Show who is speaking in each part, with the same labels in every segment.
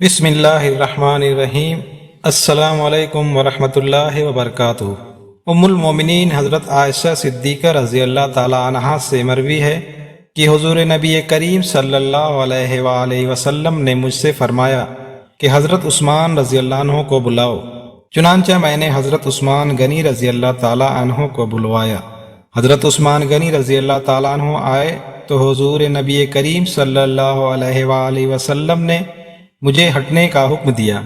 Speaker 1: بسم اللہ الرحمن الرحیم۔ السلام علیکم ورحمۃ اللہ وبرکاتہ۔ ام المومنین حضرت عائشہ صدیقہ رضی اللہ تعالی عنہا سے مروی ہے کہ حضور نبی کریم صلی اللہ علیہ وآلہ وسلم نے مجھ سے فرمایا کہ حضرت عثمان رضی اللہ عنہ کو بلاؤ۔ چنانچہ میں نے حضرت عثمان غنی رضی اللہ تعالی عنہ کو بلوایا۔ حضرت عثمان غنی رضی اللہ تعالی عنہ آئے تو حضور نبی کریم صلی اللہ علیہ وآلہ وسلم نے مجھے ہٹنے کا حکم دیا،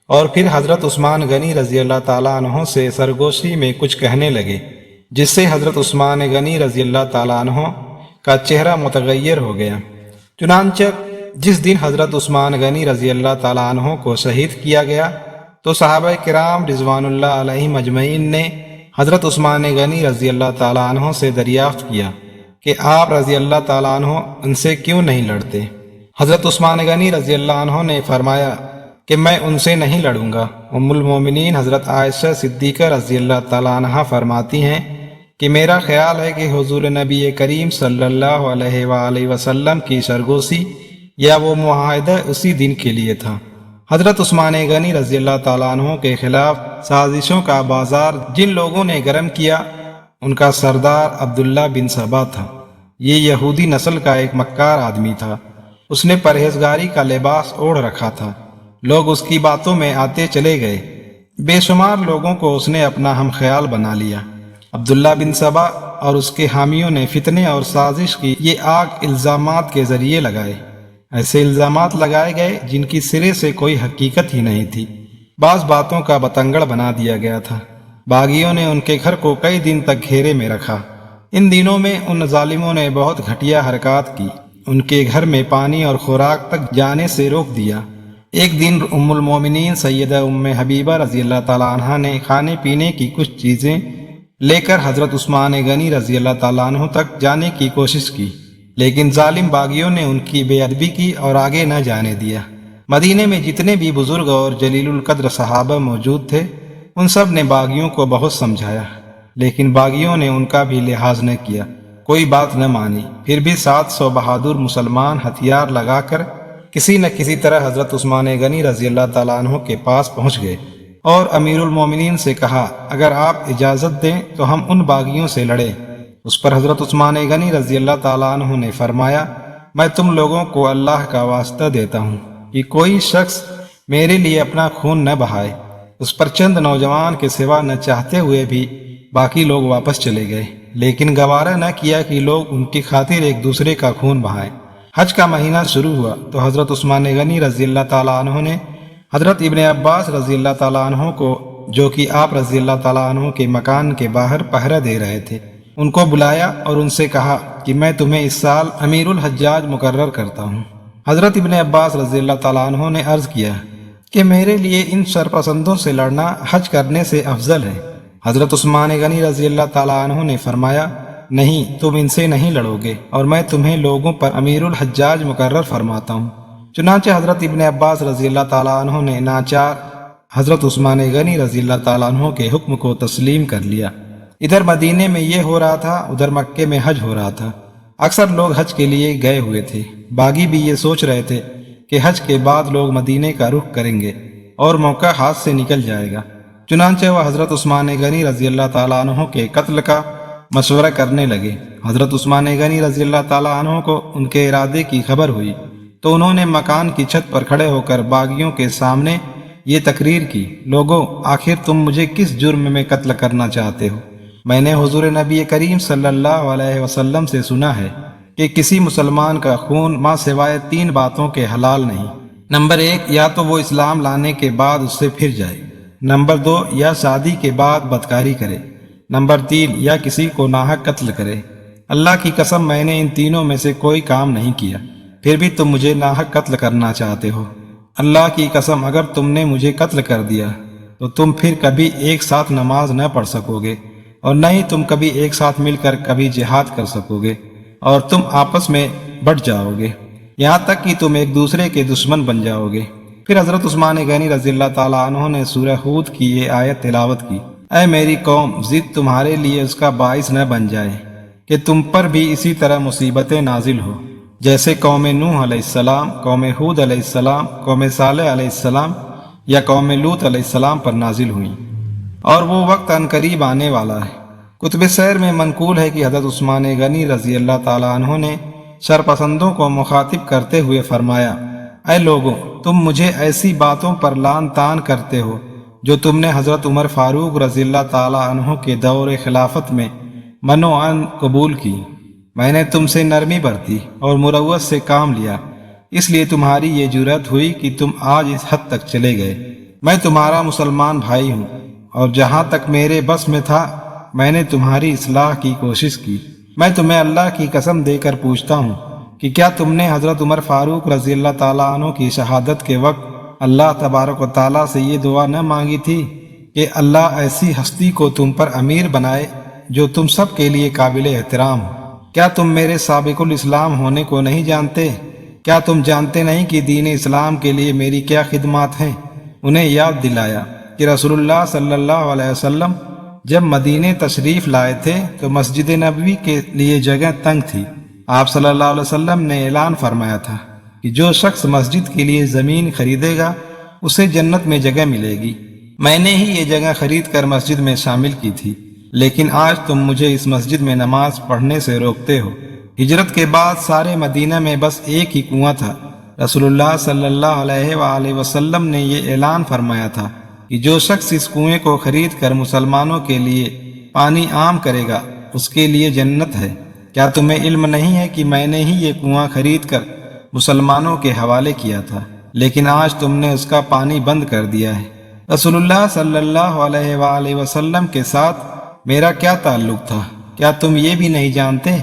Speaker 1: اور پھر حضرت عثمان غنی رضی اللہ تعالیٰ عنہ سے سرگوشی میں کچھ کہنے لگے، جس سے حضرت عثمان غنی رضی اللہ تعالیٰ عنہ کا چہرہ متغیر ہو گیا۔ چنانچہ جس دن حضرت عثمان غنی رضی اللہ تعالیٰ عنہ کو شہید کیا گیا تو صحابہ کرام رضوان اللہ علیہم اجمعین نے حضرت عثمان غنی رضی اللہ تعالیٰ عنہ سے دریافت کیا کہ آپ رضی اللہ تعالیٰ عنہ ان سے کیوں نہیں لڑتے؟ حضرت عثمان غنی رضی اللہ عنہ نے فرمایا کہ میں ان سے نہیں لڑوں گا۔ ام المومنین حضرت عائشہ صدیقہ رضی اللہ تعالی عنہا فرماتی ہیں کہ میرا خیال ہے کہ حضور نبی کریم صلی اللہ علیہ وآلہ وسلم کی سرگوشی یا وہ معاہدہ اسی دن کے لیے تھا۔ حضرت عثمان غنی رضی اللہ تعالیٰ عنہ کے خلاف سازشوں کا بازار جن لوگوں نے گرم کیا، ان کا سردار عبداللہ بن سبا تھا۔ یہ یہودی نسل کا ایک مکار آدمی تھا۔ اس نے پرہیزگاری کا لباس اوڑھ رکھا تھا۔ لوگ اس کی باتوں میں آتے چلے گئے۔ بے شمار لوگوں کو اس نے اپنا ہم خیال بنا لیا۔ عبداللہ بن سبا اور اس کے حامیوں نے فتنے اور سازش کی یہ آگ الزامات کے ذریعے لگائے۔ ایسے الزامات لگائے گئے جن کی سرے سے کوئی حقیقت ہی نہیں تھی۔ بعض باتوں کا بتنگڑ بنا دیا گیا تھا۔ باغیوں نے ان کے گھر کو کئی دن تک گھیرے میں رکھا۔ ان دنوں میں ان ظالموں نے بہت گھٹیا حرکات کی۔ ان کے گھر میں پانی اور خوراک تک جانے سے روک دیا۔ ایک دن ام المومنین سیدہ ام حبیبہ رضی اللہ تعالیٰ عنہ نے کھانے پینے کی کچھ چیزیں لے کر حضرت عثمان غنی رضی اللہ تعالیٰ عنہ تک جانے کی کوشش کی، لیکن ظالم باغیوں نے ان کی بے ادبی کی اور آگے نہ جانے دیا۔ مدینے میں جتنے بھی بزرگ اور جلیل القدر صحابہ موجود تھے، ان سب نے باغیوں کو بہت سمجھایا، لیکن باغیوں نے ان کا بھی لحاظ نہ کیا، کوئی بات نہ مانی۔ پھر بھی 700 بہادر مسلمان ہتھیار لگا کر کسی نہ کسی طرح حضرت عثمان غنی رضی اللہ تعالیٰ عنہ کے پاس پہنچ گئے اور امیر المومنین سے کہا، اگر آپ اجازت دیں تو ہم ان باغیوں سے لڑیں۔ اس پر حضرت عثمان غنی رضی اللہ تعالیٰ عنہ نے فرمایا، میں تم لوگوں کو اللہ کا واسطہ دیتا ہوں کہ کوئی شخص میرے لیے اپنا خون نہ بہائے۔ اس پر چند نوجوان کے سوا نہ چاہتے ہوئے بھی باقی لوگ واپس چلے گئے، لیکن گوارہ نہ کیا کہ لوگ ان کی خاطر ایک دوسرے کا خون بہائیں۔ حج کا مہینہ شروع ہوا تو حضرت عثمان غنی رضی اللہ تعالیٰ عنہ نے حضرت ابن عباس رضی اللہ تعالیٰ عنہ کو، جو کہ آپ رضی اللہ تعالیٰ عنہ کے مکان کے باہر پہرہ دے رہے تھے، ان کو بلایا اور ان سے کہا کہ میں تمہیں اس سال امیر الحجاج مقرر کرتا ہوں۔ حضرت ابن عباس رضی اللہ تعالیٰ عنہ نے عرض کیا کہ میرے لیے ان شرپسندوں سے لڑنا حج کرنے سے افضل ہے۔ حضرت عثمان غنی رضی اللہ تعالیٰ عنہ نے فرمایا، نہیں، تم ان سے نہیں لڑو گے اور میں تمہیں لوگوں پر امیر الحجاج مقرر فرماتا ہوں۔ چنانچہ حضرت ابن عباس رضی اللہ تعالیٰ عنہ نے ناچار حضرت عثمان غنی رضی اللہ تعالیٰ عنہ کے حکم کو تسلیم کر لیا۔ ادھر مدینے میں یہ ہو رہا تھا، ادھر مکے میں حج ہو رہا تھا۔ اکثر لوگ حج کے لیے گئے ہوئے تھے۔ باغی بھی یہ سوچ رہے تھے کہ حج کے بعد لوگ مدینے کا رخ کریں گے اور موقع ہاتھ سے نکل جائے گا۔ چنانچہ وہ حضرت عثمان غنی رضی اللہ تعالیٰ عنہ کے قتل کا مشورہ کرنے لگے۔ حضرت عثمان غنی رضی اللہ تعالیٰ عنہ کو ان کے ارادے کی خبر ہوئی تو انہوں نے مکان کی چھت پر کھڑے ہو کر باغیوں کے سامنے یہ تقریر کی، لوگوں، آخر تم مجھے کس جرم میں قتل کرنا چاہتے ہو؟ میں نے حضور نبی کریم صلی اللہ علیہ وسلم سے سنا ہے کہ کسی مسلمان کا خون ماں سوائے 3 باتوں کے حلال نہیں۔ نمبر 1، یا تو وہ اسلام لانے کے بعد اس سے پھر جائے۔ نمبر 2، یا شادی کے بعد بدکاری کرے۔ نمبر 3، یا کسی کو ناحق قتل کرے۔ اللہ کی قسم میں نے ان تینوں میں سے کوئی کام نہیں کیا، پھر بھی تم مجھے ناحق قتل کرنا چاہتے ہو۔ اللہ کی قسم اگر تم نے مجھے قتل کر دیا تو تم پھر کبھی ایک ساتھ نماز نہ پڑھ سکو گے، اور نہ ہی تم کبھی ایک ساتھ مل کر کبھی جہاد کر سکو گے، اور تم آپس میں بٹ جاؤ گے، یہاں تک کہ تم ایک دوسرے کے دشمن بن جاؤ گے۔ پھر حضرت عثمان غنی رضی اللہ تعالیٰ عنہ نے سورہ ہود کی یہ آیت تلاوت کی، اے میری قوم، ضد تمہارے لیے اس کا باعث نہ بن جائے کہ تم پر بھی اسی طرح مصیبتیں نازل ہو جیسے قوم نوح علیہ السلام، قوم ہود علیہ السلام، قوم صالح علیہ السلام یا قوم لوط علیہ السلام پر نازل ہوئیں، اور وہ وقت عنقریب آنے والا ہے۔ کتب سیر میں منقول ہے کہ حضرت عثمان غنی رضی اللہ تعالیٰ عنہ نے شرپسندوں کو مخاطب کرتے ہوئے فرمایا، اے لوگوں، تم مجھے ایسی باتوں پر لعن طعن کرتے ہو جو تم نے حضرت عمر فاروق رضی اللہ تعالیٰ عنہ کے دور خلافت میں منوعاً قبول کی۔ میں نے تم سے نرمی برتی اور مروت سے کام لیا، اس لیے تمہاری یہ جرأت ہوئی کہ تم آج اس حد تک چلے گئے۔ میں تمہارا مسلمان بھائی ہوں، اور جہاں تک میرے بس میں تھا میں نے تمہاری اصلاح کی کوشش کی۔ میں تمہیں اللہ کی قسم دے کر پوچھتا ہوں کہ کیا تم نے حضرت عمر فاروق رضی اللہ تعالیٰ عنہ کی شہادت کے وقت اللہ تبارک و تعالیٰ سے یہ دعا نہ مانگی تھی کہ اللہ ایسی ہستی کو تم پر امیر بنائے جو تم سب کے لیے قابل احترام ہو؟ کیا تم میرے سابق الاسلام ہونے کو نہیں جانتے؟ کیا تم جانتے نہیں کہ دین اسلام کے لیے میری کیا خدمات ہیں؟ انہیں یاد دلایا کہ رسول اللہ صلی اللہ علیہ وسلم جب مدینے تشریف لائے تھے تو مسجد نبوی کے لیے جگہ تنگ تھی۔ آپ صلی اللہ علیہ وسلم نے اعلان فرمایا تھا کہ جو شخص مسجد کے لیے زمین خریدے گا اسے جنت میں جگہ ملے گی۔ میں نے ہی یہ جگہ خرید کر مسجد میں شامل کی تھی، لیکن آج تم مجھے اس مسجد میں نماز پڑھنے سے روکتے ہو۔ ہجرت کے بعد سارے مدینہ میں بس ایک ہی کنواں تھا۔ رسول اللہ صلی اللہ علیہ وآلہ وسلم نے یہ اعلان فرمایا تھا کہ جو شخص اس کنویں کو خرید کر مسلمانوں کے لیے پانی عام کرے گا اس کے لیے جنت ہے۔ کیا تمہیں علم نہیں ہے کہ میں نے ہی یہ کنواں خرید کر مسلمانوں کے حوالے کیا تھا، لیکن آج تم نے اس کا پانی بند کر دیا ہے؟ رسول اللہ صلی اللہ علیہ وآلہ وسلم کے ساتھ میرا کیا تعلق تھا، کیا تم یہ بھی نہیں جانتے؟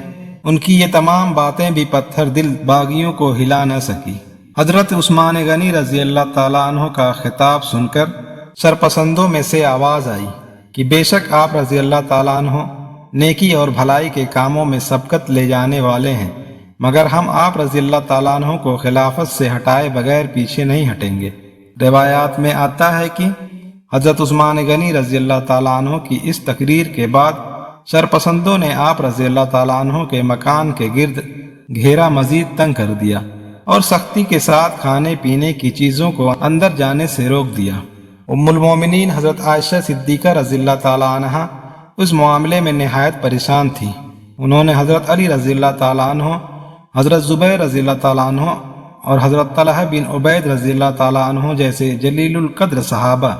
Speaker 1: ان کی یہ تمام باتیں بھی پتھر دل باغیوں کو ہلا نہ سکی۔ حضرت عثمان غنی رضی اللہ تعالیٰ عنہ کا خطاب سن کر سرپسندوں میں سے آواز آئی کہ بے شک آپ رضی اللہ تعالیٰ عنہ نیکی اور بھلائی کے کاموں میں سبقت لے جانے والے ہیں، مگر ہم آپ رضی اللہ تعالیٰ عنہ کو خلافت سے ہٹائے بغیر پیچھے نہیں ہٹیں گے۔ روایات میں آتا ہے کہ حضرت عثمان غنی رضی اللہ تعالیٰ عنہ کی اس تقریر کے بعد شرپسندوں نے آپ رضی اللہ تعالیٰ عنہ کے مکان کے گرد گھیرا مزید تنگ کر دیا اور سختی کے ساتھ کھانے پینے کی چیزوں کو اندر جانے سے روک دیا۔ ام المومنین حضرت عائشہ صدیقہ رضی اللہ تعالیٰ عنہ اس معاملے میں نہایت پریشان تھی۔ انہوں نے حضرت علی رضی اللہ تعالیٰ عنہ، حضرت زبیر رضی اللہ تعالیٰ عنہ اور حضرت طلحہ بن عبید رضی اللہ تعالیٰ عنہ جیسے جلیل القدر صحابہ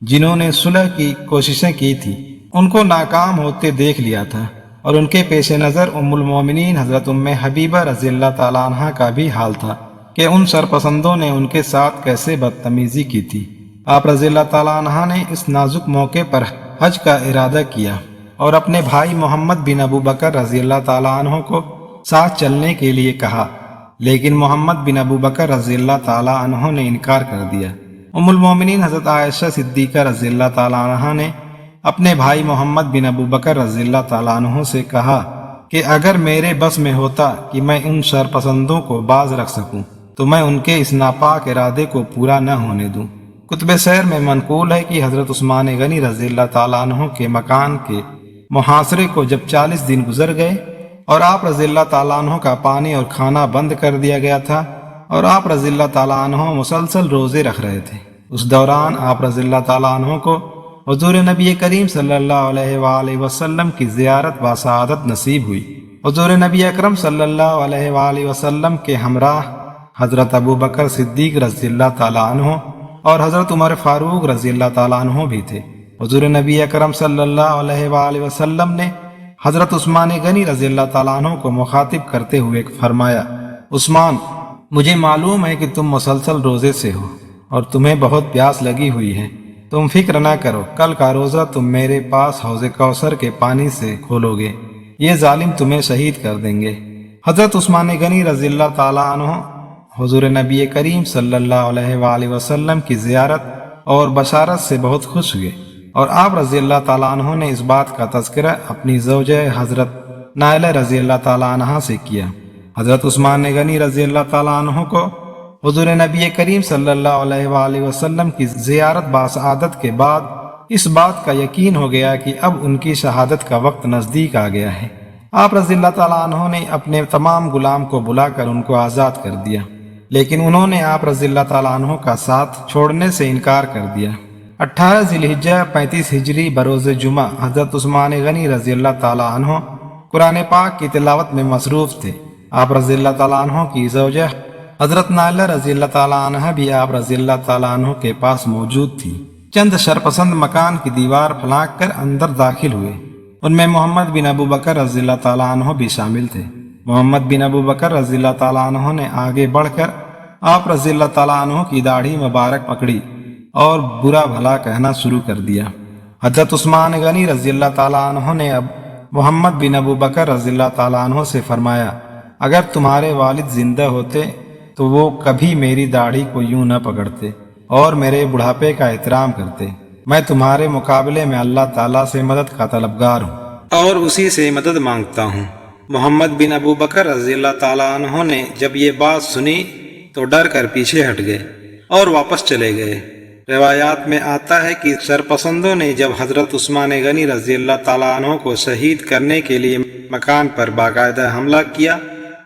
Speaker 1: جنہوں نے صلح کی کوششیں کی تھی ان کو ناکام ہوتے دیکھ لیا تھا، اور ان کے پیش نظر ام المومنین حضرت ام حبیبہ رضی اللہ تعالیٰ عنہ کا بھی حال تھا کہ ان سرپسندوں نے ان کے ساتھ کیسے بدتمیزی کی تھی۔ آپ رضی اللہ تعالیٰ عنہ نے اس نازک موقع پر حج کا ارادہ کیا اور اپنے بھائی محمد بن ابو بکر رضی اللہ تعالیٰ عنہ کو ساتھ چلنے کے لیے کہا، لیکن محمد بن ابو بکر رضی اللہ تعالیٰ عنہ نے انکار کر دیا۔ ام المومنین حضرت عائشہ صدیقہ رضی اللہ تعالیٰ عنہ نے اپنے بھائی محمد بن ابو بکر رضی اللہ تعالیٰ عنہ سے کہا کہ اگر میرے بس میں ہوتا کہ میں ان شرپسندوں کو باز رکھ سکوں تو میں ان کے اس ناپاک ارادے کو پورا نہ ہونے دوں۔ کتب سیر میں منقول ہے کہ حضرت عثمان غنی رضی اللہ تعالیٰ عنہ کے مکان کے محاصرے کو جب 40 دن گزر گئے اور آپ رضی اللہ تعالیٰ عنہ کا پانی اور کھانا بند کر دیا گیا تھا اور آپ رضی اللہ تعالیٰ عنہ مسلسل روزے رکھ رہے تھے، اس دوران آپ رضی اللہ تعالیٰ عنہ کو حضور نبی کریم صلی اللہ علیہ وآلہ وسلم کی زیارت و سعادت نصیب ہوئی۔ حضور نبی اکرم صلی اللہ علیہ وآلہ وسلم کے ہمراہ حضرت ابو بکر صدیق رضی اللہ تعالیٰ عنہ اور حضرت عمر فاروق رضی اللہ تعالیٰ عنہ بھی تھے۔ حضور نبی اکرم صلی اللہ علیہ وآلہ وسلم نے حضرت عثمان غنی رضی اللہ تعالیٰ عنہ کو مخاطب کرتے ہوئے فرمایا، عثمان، مجھے معلوم ہے کہ تم مسلسل روزے سے ہو اور تمہیں بہت پیاس لگی ہوئی ہے، تم فکر نہ کرو، کل کا روزہ تم میرے پاس حوض کوثر کے پانی سے کھولو گے، یہ ظالم تمہیں شہید کر دیں گے۔ حضرت عثمان غنی رضی اللہ تعالیٰ عنہ حضور نبی کریم صلی اللہ علیہ وآلہ وسلم کی زیارت اور بشارت سے بہت خوش ہوئے، اور آپ رضی اللہ تعالیٰ عنہ نے اس بات کا تذکرہ اپنی زوجہ حضرت نائلہ رضی اللہ تعالیٰ عنہ سے کیا۔ حضرت عثمان غنی رضی اللہ تعالیٰ عنہ کو حضور نبی کریم صلی اللہ علیہ وآلہ وسلم کی زیارت باسعادت کے بعد اس بات کا یقین ہو گیا کہ اب ان کی شہادت کا وقت نزدیک آ گیا ہے۔ آپ رضی اللہ تعالیٰ عنہ نے اپنے تمام غلام کو بلا کر ان کو آزاد کر دیا، لیکن انہوں نے آپ رضی اللہ تعالیٰ عنہ کا ساتھ چھوڑنے سے انکار کر دیا۔ 18 ذی الحجہ 35 ہجری بروز جمعہ حضرت عثمان غنی رضی اللہ تعالیٰ عنہ قرآن پاک کی تلاوت میں مصروف تھے۔ آپ رضی اللہ تعالیٰ عنہ کی زوجہ حضرت نائلہ رضی اللہ تعالیٰ عنہ بھی آپ رضی اللہ تعالیٰ عنہ کے پاس موجود تھی۔ چند شرپسند مکان کی دیوار پھلانک کر اندر داخل ہوئے۔ ان میں محمد بن ابو بکر رضی اللہ تعالیٰ عنہ بھی شامل تھے۔ محمد بن ابو بکر رضی اللہ تعالیٰ عنہ نے آگے بڑھ کر آپ رضی اللہ تعالیٰ عنہ کی داڑھی مبارک پکڑی اور برا بھلا کہنا شروع کر دیا۔ حضرت عثمان غنی رضی اللہ تعالیٰ عنہ نے اب محمد بن ابو بکر رضی اللہ تعالیٰ عنہ سے فرمایا، اگر تمہارے والد زندہ ہوتے تو وہ کبھی میری داڑھی کو یوں نہ پکڑتے اور میرے بڑھاپے کا احترام کرتے۔ میں تمہارے مقابلے میں اللہ تعالیٰ سے مدد کا طلبگار ہوں اور اسی سے مدد مانگتا ہوں۔ محمد بن ابو بکر رضی اللہ تعالیٰ عنہ نے جب یہ بات سنی تو ڈر کر پیچھے ہٹ گئے اور واپس چلے گئے۔ روایات میں آتا ہے کہ سرپسندوں نے جب حضرت عثمان غنی رضی اللہ تعالیٰ عنہ کو شہید کرنے کے لیے مکان پر باقاعدہ حملہ کیا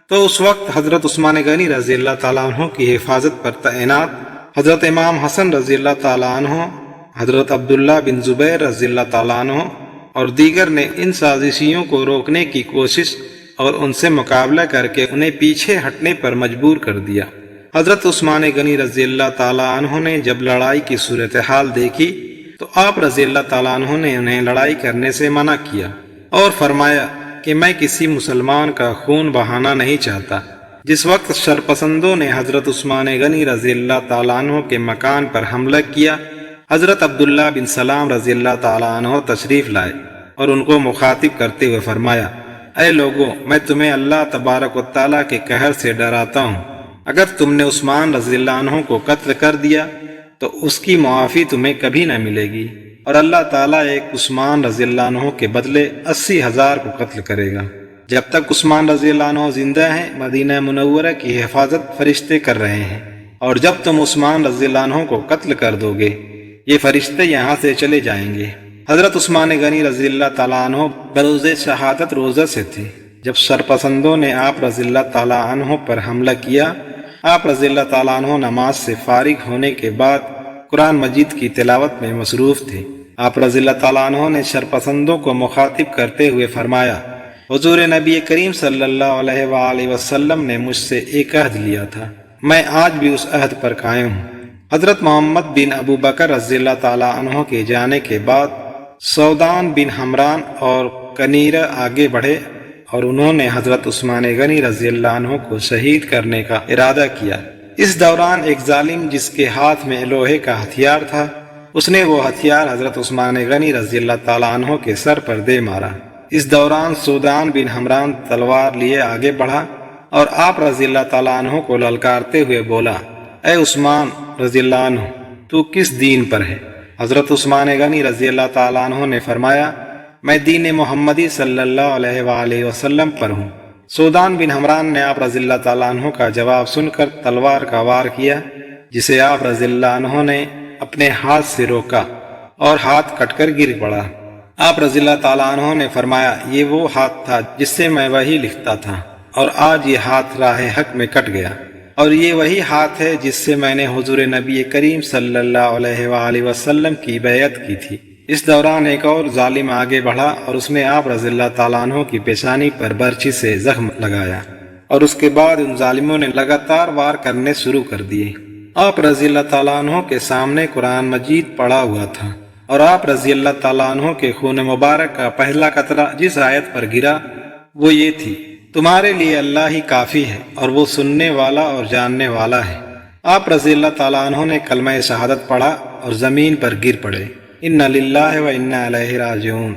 Speaker 1: تو اس وقت حضرت عثمان غنی رضی اللہ تعالیٰ عنہ کی حفاظت پر تعینات حضرت امام حسن رضی اللہ تعالیٰ عنہ، حضرت عبداللہ بن زبیر رضی اللہ تعالیٰ عنہ اور دیگر نے ان سازشیوں کو روکنے کی کوشش اور ان سے مقابلہ کر کے انہیں پیچھے ہٹنے پر مجبور کر دیا۔ حضرت عثمان غنی رضی اللہ تعالیٰ عنہ نے جب لڑائی کی صورتحال دیکھی تو آپ رضی اللہ تعالیٰ عنہ نے انہیں لڑائی کرنے سے منع کیا اور فرمایا کہ میں کسی مسلمان کا خون بہانا نہیں چاہتا۔ جس وقت شرپسندوں نے حضرت عثمان غنی رضی اللہ تعالیٰ عنہ کے مکان پر حملہ کیا، حضرت عبداللہ بن سلام رضی اللہ تعالیٰ عنہ تشریف لائے اور ان کو مخاطب کرتے ہوئے فرمایا، اے لوگو، میں تمہیں اللہ تبارک و تعالیٰ کے قہر سے ڈراتا ہوں۔ اگر تم نے عثمان رضی اللہ عنہ کو قتل کر دیا تو اس کی معافی تمہیں کبھی نہ ملے گی، اور اللہ تعالیٰ ایک عثمان رضی اللہ عنہ کے بدلے 80,000 کو قتل کرے گا۔ جب تک عثمان رضی اللہ عنہ زندہ ہیں مدینہ منورہ کی حفاظت فرشتے کر رہے ہیں، اور جب تم عثمان رضی اللہ عنہ کو قتل کر دو گے یہ فرشتے یہاں سے چلے جائیں گے۔ حضرت عثمان غنی رضی اللہ تعالیٰ عنہ بروز شہادت روزہ سے تھے جب شرپسندوں نے آپ رضی اللہ تعالیٰ عنہ پر حملہ کیا۔ آپ رضی اللہ تعالیٰ عنہ نماز سے فارغ ہونے کے بعد قرآن مجید کی تلاوت میں مصروف تھے۔ آپ رضی اللہ تعالیٰ عنہ نے شرپسندوں کو مخاطب کرتے ہوئے فرمایا، حضور نبی کریم صلی اللہ علیہ وآلہ وسلم نے مجھ سے ایک عہد لیا تھا، میں آج بھی اس عہد پر قائم ہوں۔ حضرت محمد بن ابو بکر رضی اللہ تعالیٰ عنہ کے جانے کے بعد سودان بن حمران اور کنیرہ آگے بڑھے اور انہوں نے حضرت عثمان غنی رضی اللہ عنہ کو شہید کرنے کا ارادہ کیا۔ اس دوران ایک ظالم جس کے ہاتھ میں لوہے کا ہتھیار تھا، اس نے وہ ہتھیار حضرت عثمان غنی رضی اللہ تعالیٰ عنہ کے سر پر دے مارا۔ اس دوران سودان بن حمران تلوار لیے آگے بڑھا اور آپ رضی اللہ تعالیٰ عنہ کو للکارتے ہوئے بولا، اے عثمان رضی اللہ عنہ، تو کس دین پر ہے؟ حضرت عثمان غنی رضی اللہ تعالیٰ عنہ نے فرمایا، میں دین محمدی صلی اللہ علیہ وآلہ وسلم پر ہوں۔ سودان بن حمران نے آپ رضی اللہ تعالیٰ عنہ کا جواب سن کر تلوار کا وار کیا، جسے آپ رضی اللہ عنہ نے اپنے ہاتھ سے روکا اور ہاتھ کٹ کر گر پڑا۔ آپ رضی اللہ تعالیٰ عنہ نے فرمایا، یہ وہ ہاتھ تھا جس سے میں وحی لکھتا تھا، اور آج یہ ہاتھ راہ حق میں کٹ گیا، اور یہ وہی ہاتھ ہے جس سے میں نے حضور نبی کریم صلی اللہ علیہ وآلہ وسلم کی بیعت کی تھی۔ اس دوران ایک اور ظالم آگے بڑھا اور اس نے آپ رضی اللہ تعالیٰ عنہ کی پیشانی پر برچھی سے زخم لگایا، اور اس کے بعد ان ظالموں نے لگاتار وار کرنے شروع کر دیے۔ آپ رضی اللہ تعالیٰ عنہ کے سامنے قرآن مجید پڑا ہوا تھا، اور آپ رضی اللہ تعالیٰ عنہ کے خون مبارک کا پہلا قطرہ جس آیت پر گرا وہ یہ تھی، تمہارے لیے اللہ ہی کافی ہے اور وہ سننے والا اور جاننے والا ہے۔ آپ رضی اللہ تعالیٰ عنہ نے کلمہ شہادت پڑھا اور زمین پر گر پڑے۔ انا للہ و انا الیہ راجعون۔